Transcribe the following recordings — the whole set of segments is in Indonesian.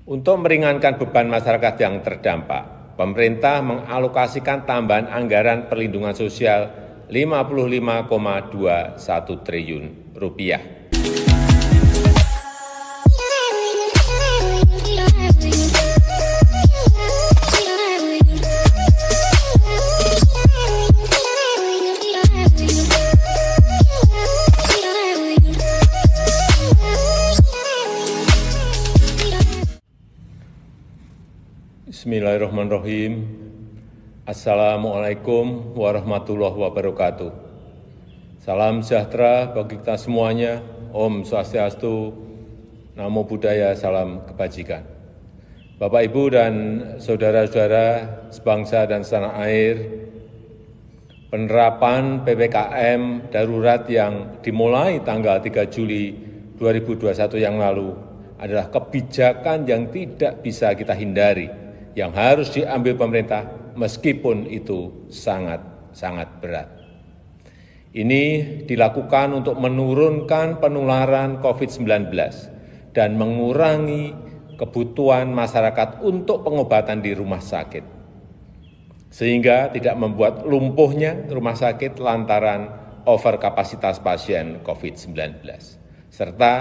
Untuk meringankan beban masyarakat yang terdampak, pemerintah mengalokasikan tambahan anggaran perlindungan sosial Rp55,21 triliun. Bismillahirrahmanirrahim. Assalamualaikum warahmatullahi wabarakatuh. Salam sejahtera bagi kita semuanya. Om Swastiastu, Namo Buddhaya, salam kebajikan. Bapak, Ibu, dan saudara-saudara sebangsa dan setanah air, penerapan PPKM darurat yang dimulai tanggal 3 Juli 2021 yang lalu adalah kebijakan yang tidak bisa kita hindari, yang harus diambil pemerintah meskipun itu sangat berat. Ini dilakukan untuk menurunkan penularan COVID-19 dan mengurangi kebutuhan masyarakat untuk pengobatan di rumah sakit, sehingga tidak membuat lumpuhnya rumah sakit lantaran overkapasitas pasien COVID-19, serta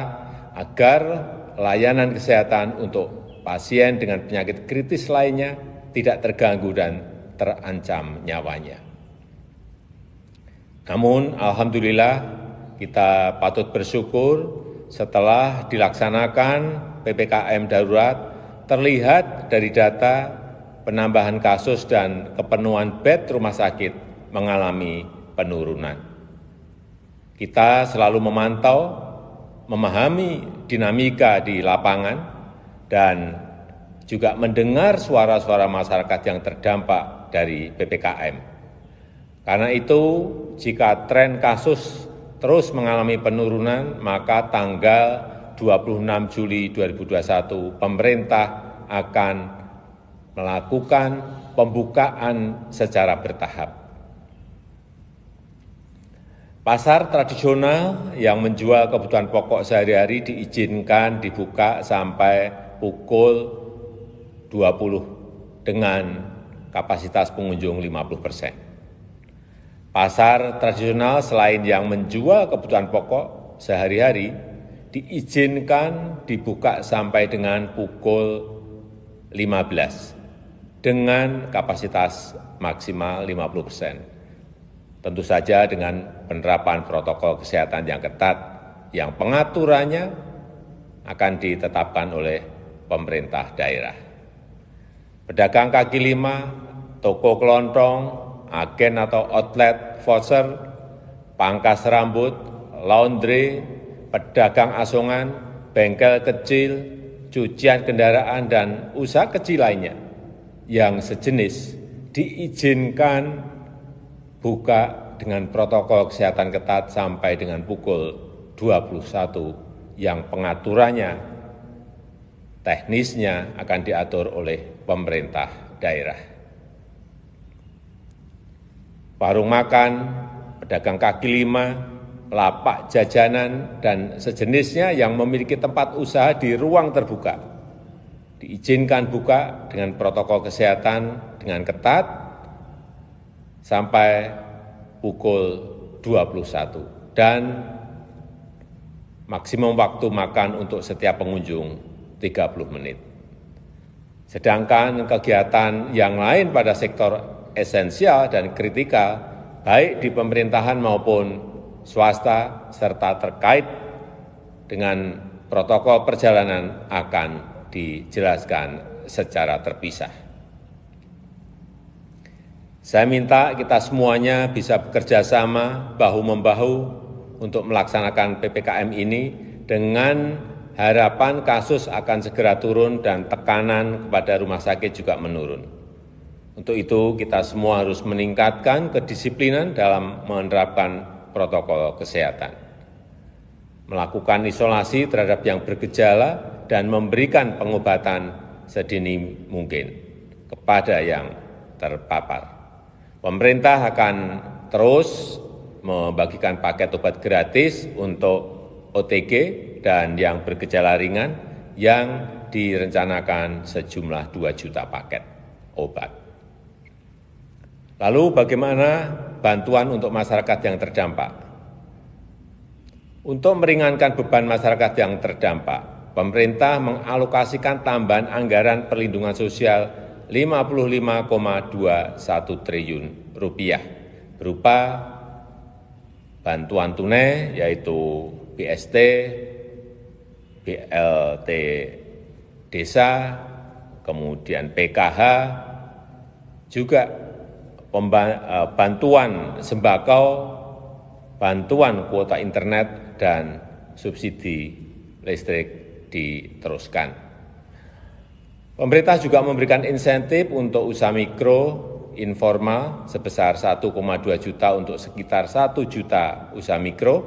agar layanan kesehatan untuk pasien dengan penyakit kritis lainnya tidak terganggu dan terancam nyawanya. Namun, alhamdulillah, kita patut bersyukur setelah dilaksanakan PPKM darurat, terlihat dari data penambahan kasus dan kepenuhan bed rumah sakit mengalami penurunan. Kita selalu memantau, memahami dinamika di lapangan, dan juga mendengar suara-suara masyarakat yang terdampak dari PPKM. Karena itu, jika tren kasus terus mengalami penurunan, maka tanggal 26 Juli 2021 pemerintah akan melakukan pembukaan secara bertahap. Pasar tradisional yang menjual kebutuhan pokok sehari-hari diizinkan dibuka sampai pukul 20 dengan kapasitas pengunjung 50%. Pasar tradisional selain yang menjual kebutuhan pokok sehari-hari diizinkan dibuka sampai dengan pukul 15 dengan kapasitas maksimal 50%. Tentu saja dengan penerapan protokol kesehatan yang ketat yang pengaturannya akan ditetapkan oleh pemerintah daerah. Pedagang kaki lima, toko kelontong, agen atau outlet, voucher, pangkas rambut, laundry, pedagang asongan, bengkel kecil, cucian kendaraan, dan usaha kecil lainnya yang sejenis diizinkan buka dengan protokol kesehatan ketat sampai dengan pukul 21 yang pengaturannya teknisnya akan diatur oleh pemerintah daerah. Warung makan, pedagang kaki lima, lapak jajanan, dan sejenisnya yang memiliki tempat usaha di ruang terbuka diizinkan buka dengan protokol kesehatan dengan ketat sampai pukul 21 dan maksimum waktu makan untuk setiap pengunjung 30 menit. Sedangkan kegiatan yang lain pada sektor esensial dan kritikal, baik di pemerintahan maupun swasta, serta terkait dengan protokol perjalanan akan dijelaskan secara terpisah. Saya minta kita semuanya bisa bekerja sama, bahu-membahu untuk melaksanakan PPKM ini dengan harapan kasus akan segera turun dan tekanan kepada rumah sakit juga menurun. Untuk itu, kita semua harus meningkatkan kedisiplinan dalam menerapkan protokol kesehatan, melakukan isolasi terhadap yang bergejala, dan memberikan pengobatan sedini mungkin kepada yang terpapar. Pemerintah akan terus membagikan paket obat gratis untuk OTG dan yang bergejala ringan yang direncanakan sejumlah 2 juta paket obat. Lalu bagaimana bantuan untuk masyarakat yang terdampak? Untuk meringankan beban masyarakat yang terdampak, pemerintah mengalokasikan tambahan anggaran perlindungan sosial Rp55,21 triliun berupa bantuan tunai yaitu BST, BLT Desa, kemudian PKH, juga bantuan sembako, bantuan kuota internet, dan subsidi listrik diteruskan. Pemerintah juga memberikan insentif untuk usaha mikro informal sebesar 1,2 juta untuk sekitar 1 juta usaha mikro,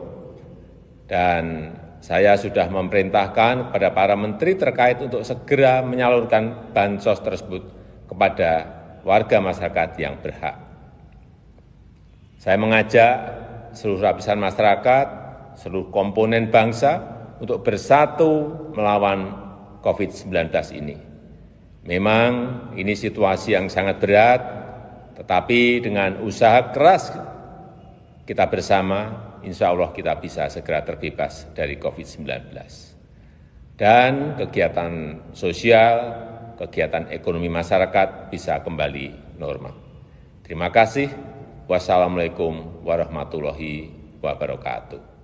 dan saya sudah memerintahkan kepada para menteri terkait untuk segera menyalurkan bansos tersebut kepada warga masyarakat yang berhak. Saya mengajak seluruh lapisan masyarakat, seluruh komponen bangsa untuk bersatu melawan COVID-19 ini. Memang ini situasi yang sangat berat, tetapi dengan usaha keras kita bersama, insya Allah kita bisa segera terbebas dari COVID-19. Dan kegiatan sosial, kegiatan ekonomi masyarakat bisa kembali normal. Terima kasih. Wassalamualaikum warahmatullahi wabarakatuh.